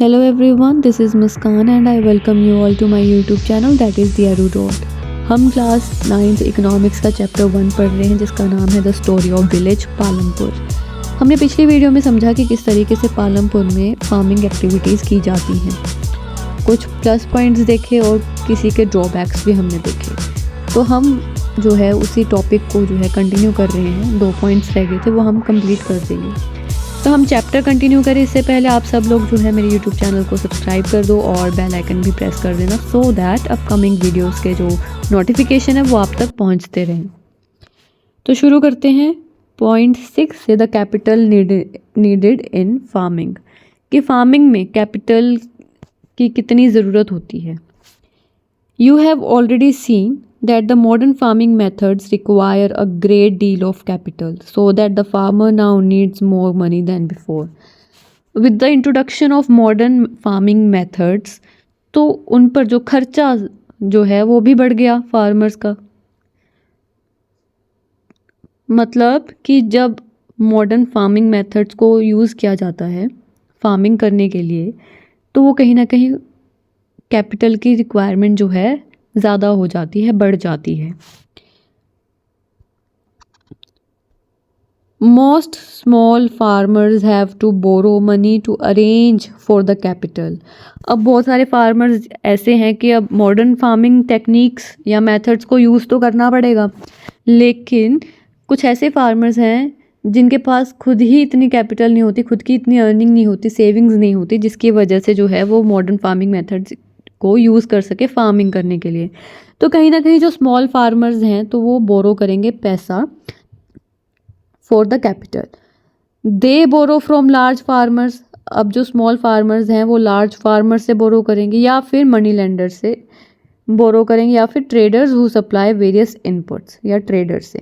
Hello everyone, this is Muskan and I welcome you all to my YouTube channel that is The Aru Road। हम class 9 economics का chapter 1 पढ़ रहे हैं जिसका नाम है the story of village Palampur. हमने पिछली वीडियो में समझा कि किस तरीके से पालमपुर में फार्मिंग एक्टिविटीज़ की जाती हैं। कुछ प्लस पॉइंट्स देखे और किसी के ड्रॉबैक्स भी हमने देखे। तो हम जो है उसी टॉपिक को जो है कंटिन्यू कर रहे हैं। 2 पॉइंट्स रह गए थे वो हम कंप्लीट कर देंगे। तो हम चैप्टर कंटिन्यू करें इससे पहले आप सब लोग जो है मेरे यूट्यूब चैनल को सब्सक्राइब कर दो और बेल आइकन भी प्रेस कर देना सो दैट अपकमिंग वीडियोस के जो नोटिफिकेशन है वो आप तक पहुंचते रहें। तो शुरू करते हैं। पॉइंट 6 से the capital needed in farming, कि फार्मिंग में कैपिटल की कितनी ज़रूरत होती है। You have already seen that the modern farming methods require a great deal of capital, so that the farmer now needs more money than before. With the introduction of modern farming methods, तो उन पर जो खर्चा जो है वो भी बढ़ गया फार्मर्स का। मतलब कि जब मॉडर्न फार्मिंग मेथड्स को यूज़ किया जाता है फार्मिंग करने के लिए, तो वो कहीं ना कहीं कैपिटल की रिक्वायरमेंट जो है ज़्यादा हो जाती है, बढ़ जाती है। Most small farmers have to borrow money to arrange for the capital. अब बहुत सारे फार्मर्स ऐसे हैं कि अब मॉडर्न फार्मिंग टेक्निक्स या मेथड्स को यूज़ तो करना पड़ेगा, लेकिन कुछ ऐसे फार्मर्स हैं जिनके पास खुद ही इतनी कैपिटल नहीं होती, खुद की इतनी अर्निंग नहीं होती, सेविंग्स नहीं होती, जिसकी वजह से जो है वो मॉडर्न फार्मिंग मेथड्स को यूज़ कर सके फार्मिंग करने के लिए। तो कहीं ना कहीं जो स्मॉल फार्मर्स हैं तो वो बोरो करेंगे पैसा for the capital. They borrow from large farmers. अब जो स्मॉल फार्मर्स हैं वो लार्ज फार्मर से बोरो करेंगे या फिर मनी लेंडर से बोरो करेंगे या फिर traders who supply various inputs या ट्रेडर से।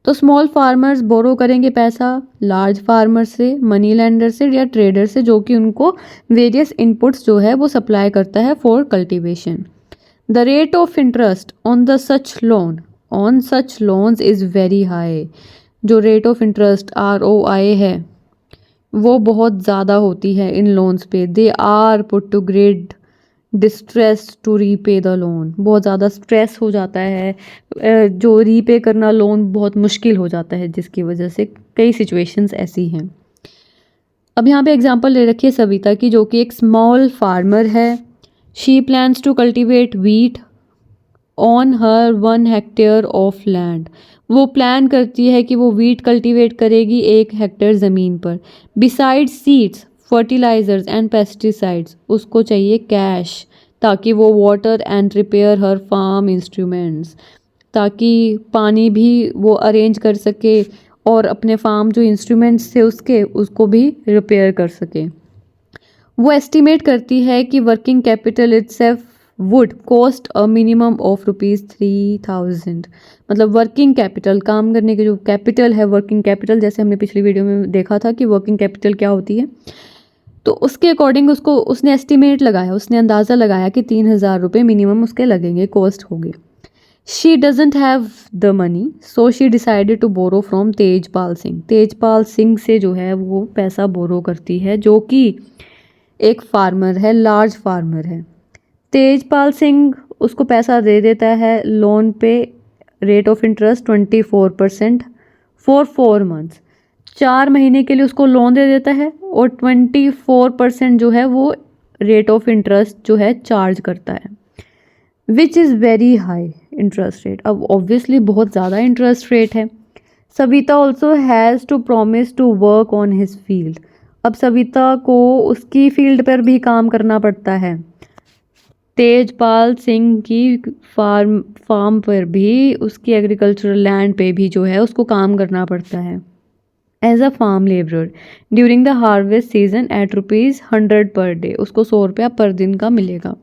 तो स्मॉल फार्मर्स बोरो करेंगे पैसा लार्ज फार्मर से, मनी लेंडर से या ट्रेडर से, जो कि उनको वेरियस इनपुट्स जो है वो सप्लाई करता है for cultivation. The rate of interest on such loans is very high. जो रेट ऑफ इंटरेस्ट ROI है वो बहुत ज़्यादा होती है इन लोन्स पे। They are put to great distress to repay the loan. बहुत ज़्यादा स्ट्रेस हो जाता है, जो रीपे करना लोन बहुत मुश्किल हो जाता है, जिसकी वजह से कई सिचुएशंस ऐसी हैं। अब यहाँ पे एग्जांपल ले रखी है सविता की, जो कि एक स्मॉल फार्मर है। She plans to cultivate wheat on her 1 hectare of land. वो प्लान करती है कि वो वीट कल्टीवेट करेगी 1 हेक्टेयर ज़मीन पर। Beside seeds, fertilizers and pesticides, उसको चाहिए कैश ताकि वो water and repair her farm instruments, ताकि पानी भी वो अरेंज कर सके और अपने फार्म जो इंस्ट्रूमेंट्स थे उसको भी रिपेयर कर सके। वो एस्टिमेट करती है कि working capital itself would cost a minimum of ₹3000। मतलब वर्किंग कैपिटल, काम करने के जो कैपिटल है, वर्किंग कैपिटल, जैसे हमने पिछली वीडियो में देखा था कि वर्किंग कैपिटल क्या होती है, तो उसके अकॉर्डिंग उसने एस्टिमेट लगाया, उसने अंदाज़ा लगाया कि ₹3000 मिनिमम उसके लगेंगे, कॉस्ट होगी। She doesn't have the money, so she decided to borrow from Tejpal Singh. Tejpal Singh से जो है वो पैसा बोरो करती है, जो कि एक फार्मर है, लार्ज फार्मर है। तेजपाल सिंह उसको पैसा दे देता है लोन पे, rate of interest 24% for 4 months. 4 महीने के लिए उसको लोन दे देता है और 24% जो है वो रेट ऑफ इंटरेस्ट जो है चार्ज करता है, which is very high interest rate. अब ऑब्वियसली बहुत ज़्यादा इंटरेस्ट रेट है। Savita also has to promise to work on his field. अब सविता को उसकी फील्ड पर भी काम करना पड़ता है, तेजपाल सिंह की फार्म पर भी, उसकी एग्रीकल्चरल लैंड पे भी जो है उसको काम करना पड़ता है as a farm labourer during the harvest season at ₹100 per day. उसको ₹100 पर दिन का मिलेगा।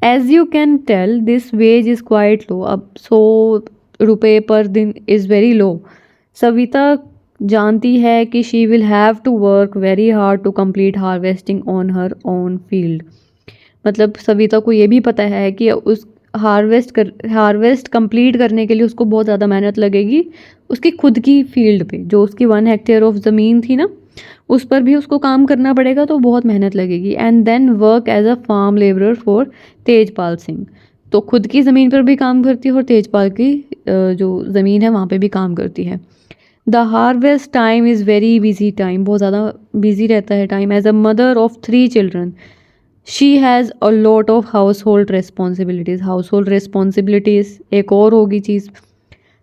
As you can tell this wage is quite low. अब ₹100 पर दिन इज़ वेरी लो। सविता जानती है कि she will have to work very hard to complete harvesting on her own field. मतलब सविता को ये भी पता है कि हार्वेस्ट कंप्लीट करने के लिए उसको बहुत ज़्यादा मेहनत लगेगी उसकी खुद की फील्ड पे, जो उसकी 1 हेक्टेयर ऑफ ज़मीन थी ना उस पर भी उसको काम करना पड़ेगा, तो बहुत मेहनत लगेगी। And then work as a farm labourer for Tejpal Singh. तो खुद की ज़मीन पर भी काम करती है और तेजपाल की जो ज़मीन है वहाँ पे भी काम करती है। The harvest time is very busy time, बहुत ज़्यादा बिजी रहता है time. As a mother of 3 children she has a lot of household responsibilities. Household responsibilities एक और होगी चीज़।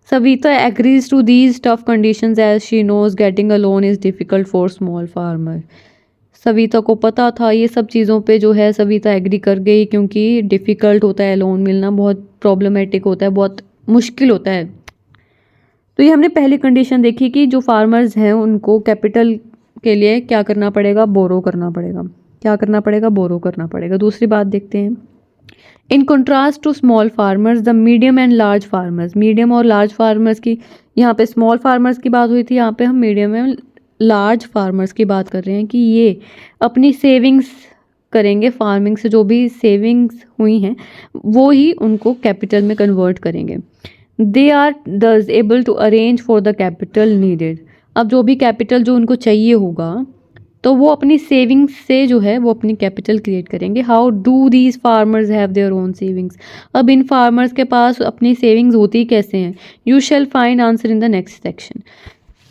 Savita agrees to these tough conditions as she knows getting a loan is difficult for small farmer. Savita को पता था ये सब चीज़ों पे, जो है सविता एग्री कर गई, क्योंकि डिफ़िकल्ट होता है लोन मिलना, बहुत प्रॉब्लमेटिक होता है, बहुत मुश्किल होता है। तो ये हमने पहली कंडीशन देखी कि जो फार्मर्स हैं उनको कैपिटल के लिए क्या करना पड़ेगा, बोरो करना पड़ेगा। क्या करना पड़ेगा, बोरो करना पड़ेगा। दूसरी बात देखते हैं, in contrast to small farmers the medium and large farmers. Medium और लार्ज फार्मर्स की, यहाँ पे स्मॉल फार्मर्स की बात हुई थी, यहाँ पे हम मीडियम एंड लार्ज फार्मर्स की बात कर रहे हैं कि ये अपनी सेविंग्स करेंगे, फार्मिंग से जो भी सेविंग्स हुई हैं वो ही उनको कैपिटल में कन्वर्ट करेंगे। They are thus able to arrange for the capital needed. अब जो भी कैपिटल जो उनको चाहिए होगा तो वो अपनी सेविंग्स से जो है वो अपनी कैपिटल क्रिएट करेंगे। How do these farmers have their own savings. अब इन फार्मर्स के पास अपनी सेविंग्स होती कैसे हैं, you shall find answer in the next section.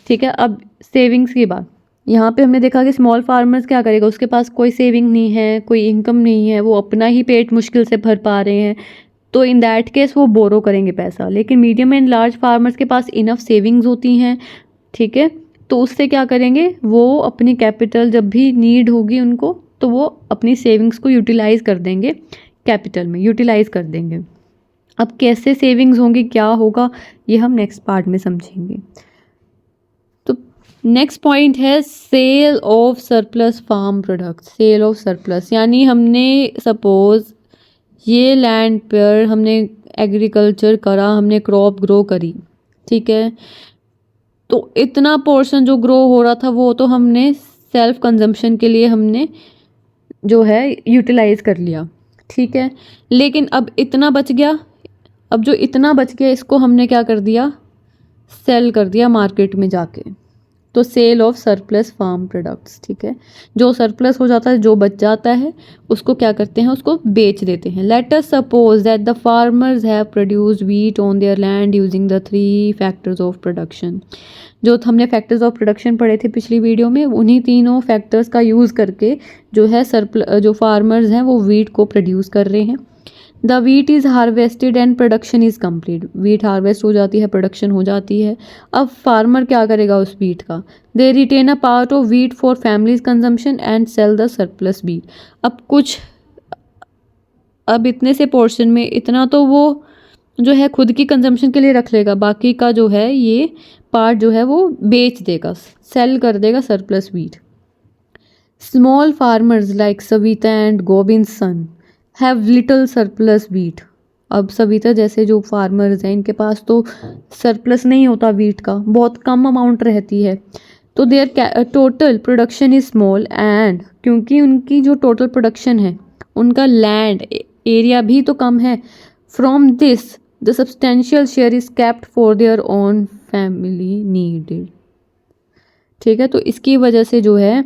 ठीक है, अब सेविंग्स की बात, यहाँ पे हमने देखा कि स्मॉल फार्मर्स क्या करेगा, उसके पास कोई सेविंग नहीं है, कोई इनकम नहीं है, वो अपना ही पेट मुश्किल से भर पा रहे हैं, तो इन दैट केस वो बोरो करेंगे पैसा। लेकिन मीडियम एंड लार्ज फार्मर्स के पास इनफ सेविंग्स होती हैं, ठीक है, तो उससे क्या करेंगे, वो अपनी कैपिटल जब भी नीड होगी उनको तो वो अपनी सेविंग्स को यूटिलाइज कर देंगे, कैपिटल में यूटिलाइज कर देंगे। अब कैसे सेविंग्स होंगी, क्या होगा, ये हम नेक्स्ट पार्ट में समझेंगे। तो नेक्स्ट पॉइंट है sale of surplus farm products. Sale of surplus यानी हमने सपोज ये लैंड पर हमने एग्रीकल्चर करा, हमने क्रॉप ग्रो करी, ठीक है, तो इतना पोर्शन जो ग्रो हो रहा था वो तो हमने सेल्फ कंजम्पशन के लिए हमने जो है यूटिलाइज कर लिया, ठीक है। लेकिन अब इतना बच गया, अब जो इतना बच गया इसको हमने क्या कर दिया, सेल कर दिया मार्केट में जाके। तो sale of surplus farm products, ठीक है, जो सरप्लस हो जाता है, जो बच जाता है, उसको क्या करते हैं, उसको बेच देते हैं। Let us suppose that the farmers have produced wheat on their land using the 3 factors of production. जो हमने फैक्टर्स ऑफ प्रोडक्शन पढ़े थे पिछली वीडियो में, उन्हीं तीनों फैक्टर्स का यूज़ करके जो है जो फार्मर्स हैं वो व्हीट को प्रोड्यूस कर रहे हैं। The wheat is harvested and production is complete. Wheat harvest हो जाती है, प्रोडक्शन हो जाती है। अब फार्मर क्या करेगा उस वीट का, they retain a part of wheat for families consumption and sell the surplus wheat. अब इतने से पोर्शन में इतना तो वो जो है खुद की कंजम्पशन के लिए रख लेगा, बाकी का जो है ये पार्ट जो है वो बेच देगा, सेल कर देगा surplus wheat. Small farmers like Savita and Govind son have little surplus wheat. अब सविता जैसे जो फार्मर्स हैं इनके पास तो सरप्लस नहीं होता वीट का, बहुत कम अमाउंट रहती है, तो their total production is small and क्योंकि उनकी जो टोटल प्रोडक्शन है उनका लैंड एरिया भी तो कम है, from this the substantial share is kept for their own family needed. ठीक है, तो इसकी वजह से जो है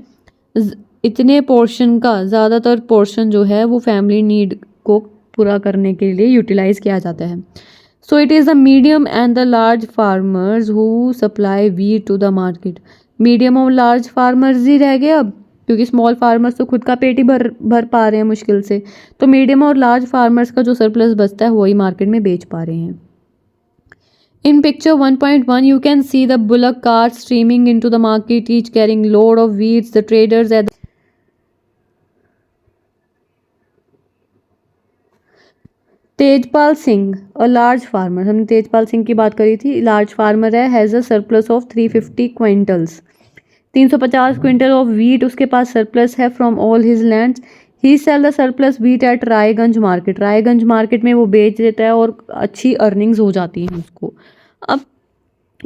इतने पोर्शन का ज़्यादातर पोर्शन जो है वो फैमिली नीड को पूरा करने के लिए यूटिलाइज किया जाता है। So it is the medium and the large farmers who supply wheat to the market. Medium और लार्ज फार्मर्स ही रह गए अब, क्योंकि स्मॉल फार्मर्स तो खुद का पेट ही भर पा रहे हैं मुश्किल से, तो मीडियम और लार्ज फार्मर्स का जो सरप्लस बचता है वही मार्केट में बेच पा रहे हैं। In picture 1.1, you can see the bullock carts streaming into the market, each carrying load of wheat. The traders at Tejpal Singh, a large farmer, हमने तेजपाल सिंह की बात करी थी, large farmer है, has a surplus of 350 quintals, 350 quintal of wheat उसके पास surplus है from all his lands. He sell the surplus wheat at Raiganj market. Raiganj market में वो बेच देता है और अच्छी अर्निंग्स हो जाती हैं उसको। अब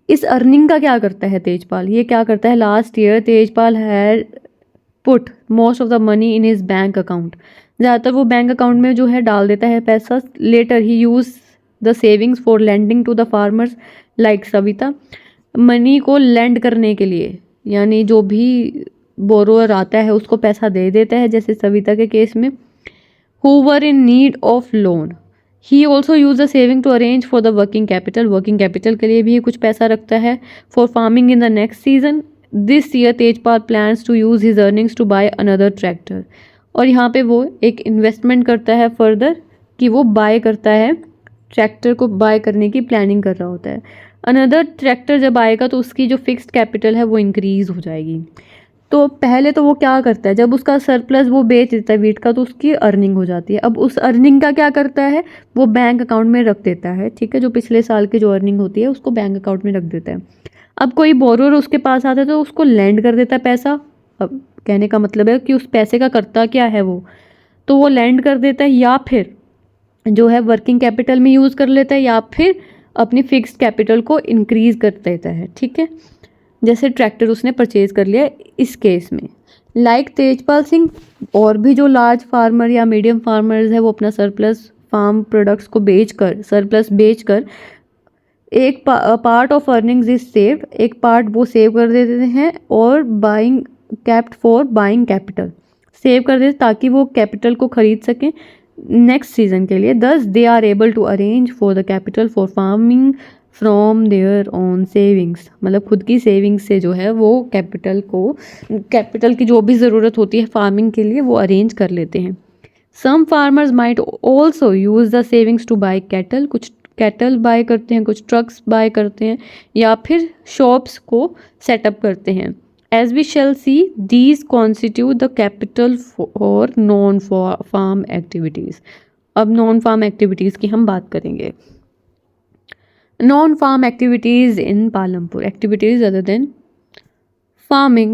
इस अर्निंग का क्या करता है तेजपाल, ये क्या करता है, last year Tejpal had put most of the money in his bank account. ज़्यादातर वो बैंक अकाउंट में जो है डाल देता है पैसा। Later he use the savings for lending to the farmers like Savita. Money को लेंड करने के लिए, यानी जो भी बोरोअर आता है उसको पैसा दे देता है, जैसे सविता के केस में। Who were in need of loan, he also use the saving to arrange for the working capital. Working capital के लिए भी कुछ पैसा रखता है। For farming in the next season, this year Tejpal plans to use his earnings to buy another tractor. और यहाँ पे वो एक इन्वेस्टमेंट करता है फर्दर, कि वो बाय करता है, ट्रैक्टर को बाय करने की प्लानिंग कर रहा होता है। अनदर ट्रैक्टर जब आएगा तो उसकी जो फिक्स्ड कैपिटल है वो इंक्रीज हो जाएगी। तो पहले तो वो क्या करता है, जब उसका सरप्लस वो बेच देता है वीट का तो उसकी अर्निंग हो जाती है। अब उस अर्निंग का क्या करता है, वो बैंक अकाउंट में रख देता है। ठीक है, जो पिछले साल की जो अर्निंग होती है उसको बैंक अकाउंट में रख देता है। अब कोई बोरोर उसके पास आता है तो उसको लैंड कर देता है पैसा। अब कहने का मतलब है कि उस पैसे का करता क्या है वो, तो वो लैंड कर देता है, या फिर जो है वर्किंग कैपिटल में यूज़ कर लेता है, या फिर अपनी फिक्स्ड कैपिटल को इंक्रीज कर देता है। ठीक है, जैसे ट्रैक्टर उसने परचेज कर लिया इस केस में। लाइक तेजपाल सिंह, और भी जो लार्ज फार्मर या मीडियम फार्मर्स है वो अपना सरप्लस फार्म प्रोडक्ट्स को बेचकर, सरप्लस बेचकर एक part of earnings is saved, एक पार्ट वो सेव कर देते हैं, और buying kept for buying capital, save कर देते ताकि वो कैपिटल को खरीद सकें नेक्स्ट सीजन के लिए। Thus they are able to arrange for the capital for farming from their own savings, मतलब खुद की सेविंग्स से जो है वो कैपिटल की जो भी ज़रूरत होती है फार्मिंग के लिए वो अरेंज कर लेते हैं। Some farmers might also use the savings to buy cattle, कुछ कैटल बाय करते हैं, कुछ ट्रक्स बाय करते हैं, या फिर शॉप्स को सेटअप करते हैं। As we shall see, these constitute the capital for non farm activities. अब नॉन फार्म एक्टिविटीज़ की हम बात करेंगे। Non-farm activities in Palampur, activities other than farming.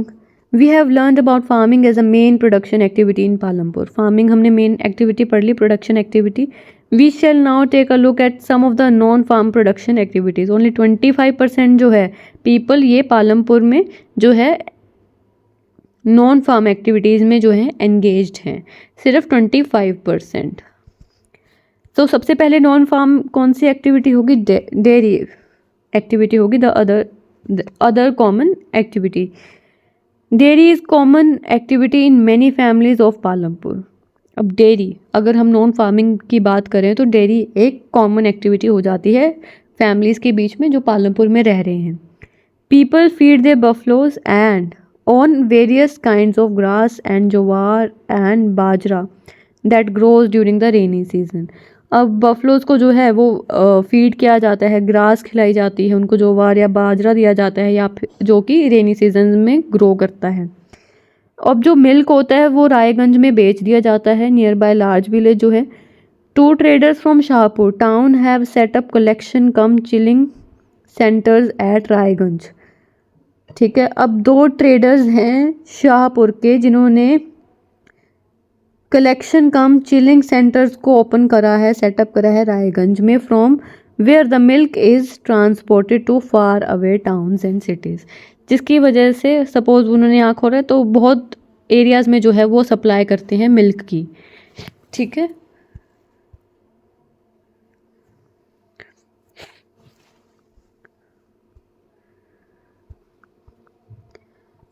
We have learned about farming as a main production activity in Palampur. Farming हमने main activity पढ़ ली, production activity. We shall now take a look at some of the non-farm production activities. Only 25% जो है people ये पालमपुर में जो है non-farm activities में जो है engaged हैं, सिर्फ 25%। तो सबसे पहले नॉन फार्म कौन सी एक्टिविटी होगी, डेयरी एक्टिविटी होगी। The other common activity, dairy is common activity in many families of Palampur. अब डेयरी, अगर हम नॉन फार्मिंग की बात करें तो डेयरी एक कॉमन एक्टिविटी हो जाती है फैमिलीज़ के बीच में जो पालमपुर में रह रहे हैं। People feed there buffaloes and on various kinds of grass and jowar and bajra that grows during the rainy season. अब बफलोज को जो है वो फीड किया जाता है, ग्रास खिलाई जाती है, उनको ज्वार या बाजरा दिया जाता है, या फिर जो कि रेनी सीजन में ग्रो करता है। अब जो मिल्क होता है वो रायगंज में बेच दिया जाता है, नियर बाय लार्ज विलेज जो है। Two traders from Shahpur town have set up collection cum chilling centres at Raiganj. ठीक है, अब दो ट्रेडर्स हैं शाहपुर के जिन्होंने कलेक्शन कम चिलिंग सेंटर्स को ओपन करा है, सेटअप करा है रायगंज में, from where the milk is transported to far away towns and cities. जिसकी वजह से सपोज उन्होंने यहाँ खोला है तो बहुत एरियाज़ में जो है वो सप्लाई करते हैं मिल्क की। ठीक है,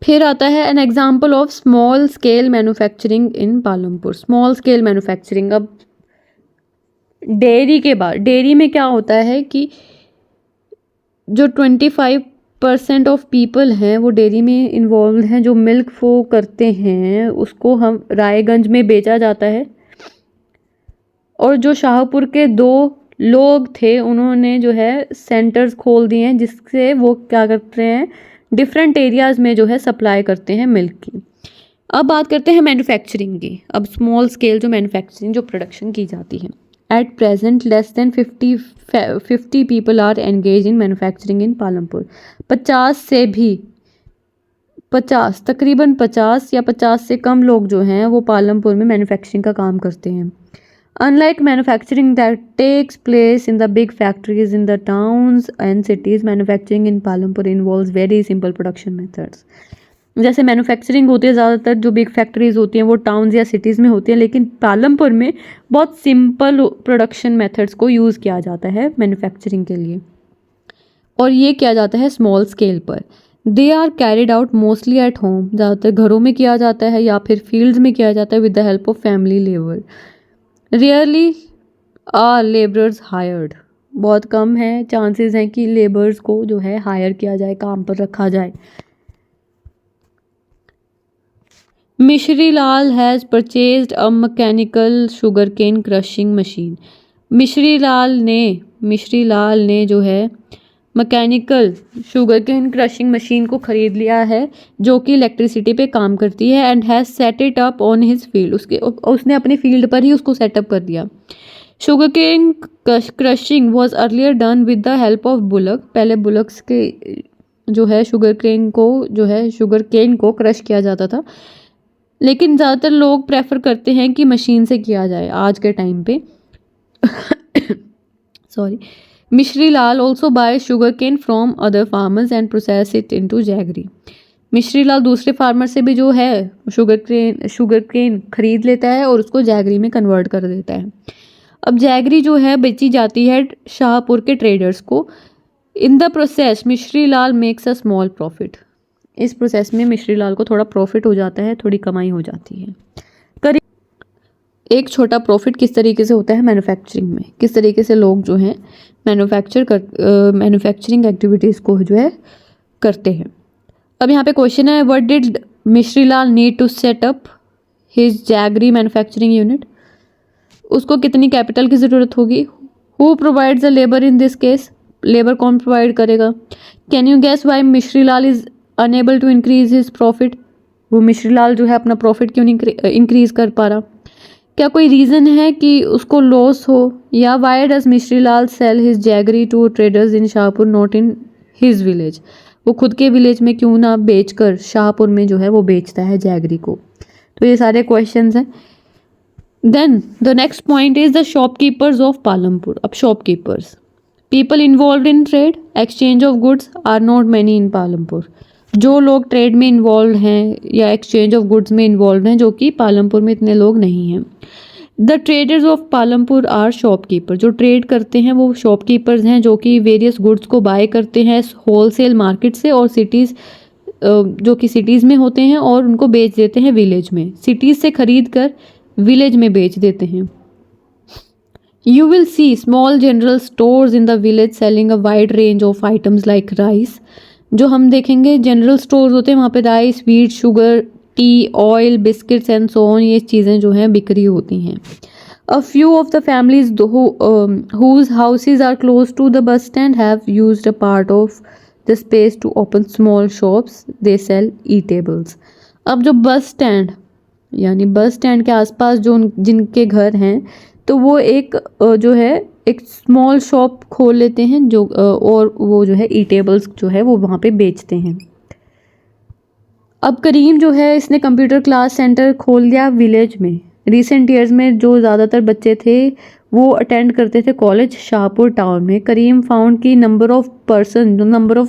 फिर आता है an example of small scale manufacturing in Palampur. Small scale manufacturing, अब डेयरी के बाद, डेयरी में क्या होता है कि जो 25% ऑफ पीपल हैं वो डेयरी में इन्वॉल्व हैं, जो मिल्क वो करते हैं उसको हम रायगंज में बेचा जाता है। और जो शाहपुर के दो लोग थे उन्होंने जो है सेंटर्स खोल दिए हैं जिससे वो क्या करते हैं, डिफरेंट एरियाज़ में जो है सप्लाई करते हैं मिल्क की। अब बात करते हैं मैन्युफैक्चरिंग की। अब स्मॉल स्केल जो मैन्युफैक्चरिंग जो प्रोडक्शन की जाती है, at present less than 50 people are engage in manufacturing in Palampur. 50 तकरीबन 50 या 50 से कम लोग जो हैं वो पालमपुर में मैन्युफैक्चरिंग का काम करते हैं। Unlike manufacturing that takes place in the big factories in the towns and cities, manufacturing in Palampur involves very simple production methods. जैसे मैन्युफैक्चरिंग होती है, ज़्यादातर जो बिग फैक्ट्रीज होती हैं वो टाउन्स या सिटीज़ में होती हैं, लेकिन पालमपुर में बहुत सिंपल प्रोडक्शन मेथड्स को यूज़ किया जाता है मैन्युफैक्चरिंग के लिए, और ये किया जाता है स्मॉल स्केल पर। They are carried out mostly at home, ज़्यादातर घरों में किया जाता है या फिर फील्ड्स में किया जाता है with the help of family labour. Rarely are labourers hired, बहुत कम है चांसेस हैं कि लेबर्स को जो है हायर किया जाए, काम पर रखा जाए। Mishri Lal has purchased a mechanical sugar cane crushing machine. Mishri Lal ने जो है mechanical sugar cane crushing machine को ख़रीद लिया है जो कि इलेक्ट्रिसिटी पे काम करती है, and has set it up on his field, उसने अपनी फील्ड पर ही उसको सेटअप कर दिया। Sugar cane crushing was earlier done with the help of bullock, पहले बुलक्स के जो है शुगर केन को क्रश किया जाता था, लेकिन ज़्यादातर लोग प्रेफर करते हैं कि मशीन से किया जाए आज के टाइम पे। Sorry. Mishri Lal also buy sugarcane from other farmers and process it into jaggery. Mishri Lal दूसरे फार्मर से भी जो है शुगर केन खरीद लेता है और उसको जैगरी में कन्वर्ट कर देता है। अब जैगरी जो है बेची जाती है शाहपुर के ट्रेडर्स को। In the process Mishri Lal makes a small profit, इस प्रोसेस में मिश्री लाल को थोड़ा प्रॉफिट हो जाता है, थोड़ी कमाई हो जाती है। एक छोटा प्रॉफिट किस तरीके से होता है मैन्युफैक्चरिंग में, किस तरीके से लोग जो हैं मैन्युफैक्चरिंग एक्टिविटीज़ को जो है करते हैं। अब यहाँ पे क्वेश्चन है, what did Mishri Lal need to set up his jaggery manufacturing unit, उसको कितनी कैपिटल की ज़रूरत होगी। Who provides the labour in this case, labour कौन प्रोवाइड करेगा। Can you guess why Mishri Lal is unable to increase his profit, वो मिश्री लाल जो है अपना प्रॉफिट क्यों नहीं इंक्रीज कर पा रहा। क्या कोई रीज़न है कि उसको लॉस हो, या why does Mishri Lal sell his jaggery to traders in Shahpur not in his village, वो खुद के विलेज में क्यों ना बेचकर शाहपुर में जो है वो बेचता है जैगरी को। तो ये सारे क्वेश्चंस हैं। Then the next point is the shopkeepers of Palampur. अब shopkeepers, people involve in trade exchange of goods are not many in Palampur, जो लोग ट्रेड में इन्वॉल्व हैं या एक्सचेंज ऑफ गुड्स में इन्वॉल्व हैं, जो कि पालमपुर में इतने लोग नहीं हैं। The traders of Palampur are shopkeeper, जो ट्रेड करते हैं वो शॉपकीपर्स हैं, जो कि वेरियस गुड्स को बाय करते हैं होलसेल मार्केट से, और सिटीज़ जो कि सिटीज़ में होते हैं और उनको बेच देते हैं विलेज में, सिटीज़ से खरीद कर विलेज में बेच देते हैं। You will see small general stores in the village selling a wide range of items like rice, जो हम देखेंगे जनरल स्टोर्स होते हैं वहाँ पे rice, wheat, sugar, T, oil, biscuits and so on, ये चीज़ें जो हैं बिक्री होती हैं। A few of the families whose houses are close to the bus stand have used a part of the space to open small shops. They sell eatables. अब जो bus stand यानी बस स्टैंड के आसपास जो जिनके घर हैं, तो वो एक जो है एक स्मॉल शॉप खोल लेते हैं जो और वो जो है ईटेबल्स जो है वो वहाँ पे बेचते हैं। अब करीम जो है इसने कंप्यूटर क्लास सेंटर खोल दिया विलेज में। रिसेंट ईयर्स में जो ज़्यादातर बच्चे थे वो अटेंड करते थे कॉलेज शाहपुर टाउन में। करीम फाउंड की नंबर ऑफ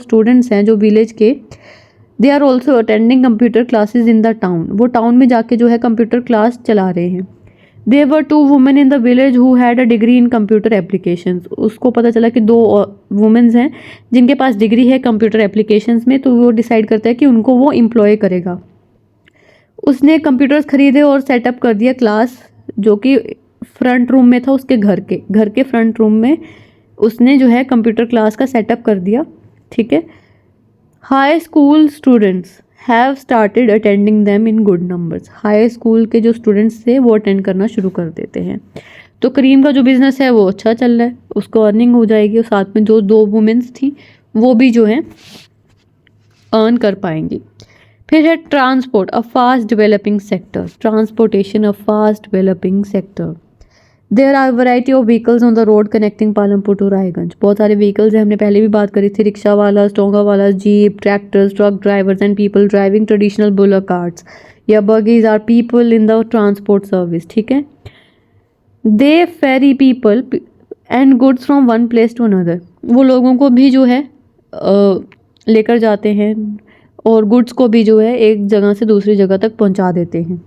स्टूडेंट्स हैं जो विलेज के, they are also attending computer classes in the town, वो टाउन में जाके जो है कंप्यूटर क्लास चला रहे हैं। There were 2 women in the village who had a degree in computer applications. उसको पता चला कि 2 वुमेन्स हैं जिनके पास डिग्री है कंप्यूटर एप्लीकेशंस में, तो वो डिसाइड करता है कि उनको वो एम्प्लॉय करेगा। उसने कंप्यूटर्स खरीदे और सेटअप कर दिया क्लास, जो कि फ्रंट रूम में था उसके घर के फ्रंट रूम में उसने जो है कंप्यूटर क्लास का सेटअप कर दिया। ठीक है। High school students have started attending them in good numbers, high school के जो स्टूडेंट्स थे वो अटेंड करना शुरू कर देते हैं। तो करीम का जो बिज़नेस है वो अच्छा चल रहा है, उसको अर्निंग हो जाएगी और साथ में जो 2 वुमेन्स थी वो भी जो है अर्न कर पाएंगी। फिर है transport, a fast developing sector, transportation a fast developing sector. There are variety of vehicles on the road connecting Palampur to Raiganj, बहुत सारे व्हीकल्स हैं, हमने पहले भी बात करी थी, रिक्शा वाला, टोंगा वाला, jeep, tractors, truck drivers and people driving traditional bullock carts या buggies are people in the transport service. ठीक है। They ferry people and goods from one place to another, वो लोगों को भी जो है लेकर जाते हैं और गुड्स को भी जो है एक जगह से दूसरी जगह तक पहुंचा देते हैं।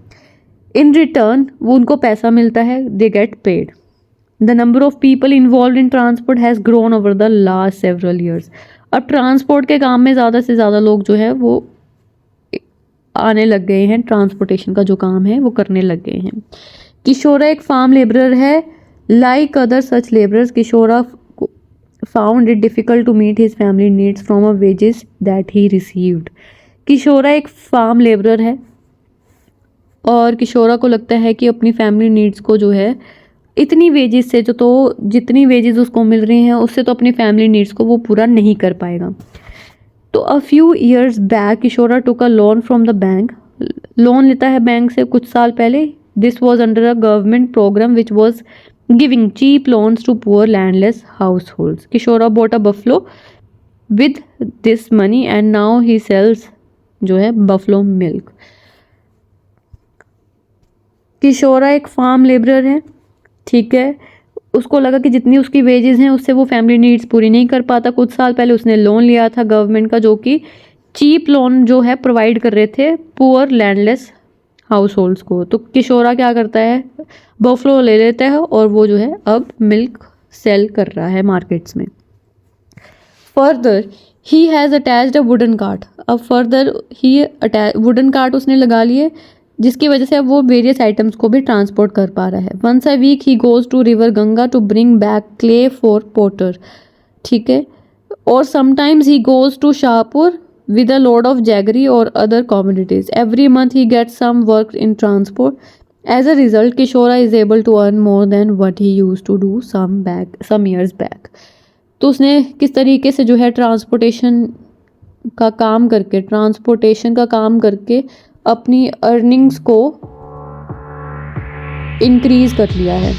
इन रिटर्न वो उनको पैसा मिलता है, they get paid. The number of people involve in transport has grown over the last several years. अब ट्रांसपोर्ट के काम में ज़्यादा से ज़्यादा लोग जो है वो आने लग गए हैं, ट्रांसपोर्टेशन का जो काम है वो करने लग गए हैं। किशोरा एक फार्म लेबरर है। Like other such labourers, Kishora found it difficult to meet his family needs from a wages that he received. Kishora एक फार्म लेबरर है और किशोरा को लगता है कि अपनी फैमिली नीड्स को जो है इतनी वेजेस से तो जितनी वेजेस उसको मिल रही हैं उससे तो अपनी फैमिली नीड्स को वो पूरा नहीं कर पाएगा। तो a few years back Kishora took a loan from the bank. Loan लेता है बैंक से कुछ साल पहले। This was under a government programme which was giving cheap loans to poor landless households. Kishora bought a buffalo with this money and now he sells जो है buffalo milk. किशोरा एक farm labourer है, ठीक है। उसको लगा कि जितनी उसकी वेजेस हैं उससे वो फैमिली नीड्स पूरी नहीं कर पाता। कुछ साल पहले उसने लोन लिया था गवर्नमेंट का, जो कि चीप लोन जो है प्रोवाइड कर रहे थे पुअर लैंडलेस हाउस होल्ड्स को। तो किशोरा क्या करता है, बफलो ले लेता है और वो जो है अब मिल्क सेल कर रहा है मार्केट्स में। Further he has attached a wooden cart. अब फर्दर ही वुडन कार्ट उसने लगा लिए, जिसकी वजह से अब वो वेरियस आइटम्स को भी ट्रांसपोर्ट कर पा रहा है। Once a week he goes to river Ganga to bring back clay for potter, ठीक है। और sometimes he goes to Shahpur with a load of jaggery or other commodities. Every month he gets some work in transport. As a result, Kishora is able to earn more than what he used to do some years back. तो उसने किस तरीके से जो है transportation का काम करके अपनी अर्निंग्स को इंक्रीज कर लिया है,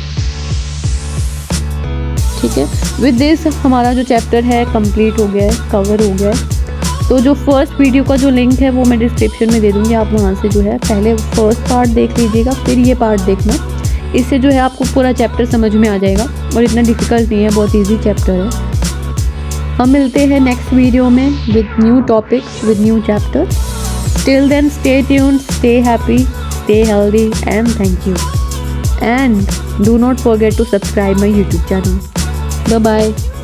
ठीक है। विद दिस हमारा जो चैप्टर है कंप्लीट हो गया है, कवर हो गया है। तो जो फर्स्ट वीडियो का जो लिंक है वो मैं डिस्क्रिप्शन में दे दूँगी, आप वहाँ से जो है पहले फर्स्ट पार्ट देख लीजिएगा, फिर ये पार्ट देखना। इससे जो है आपको पूरा चैप्टर समझ में आ जाएगा और इतना डिफ़िकल्ट नहीं है, बहुत इजी चैप्टर है। हम मिलते हैं नेक्स्ट वीडियो में with new topic, with new chapter. Till then stay tuned, stay happy, stay healthy and thank you. And do not forget to subscribe my YouTube channel. Bye bye.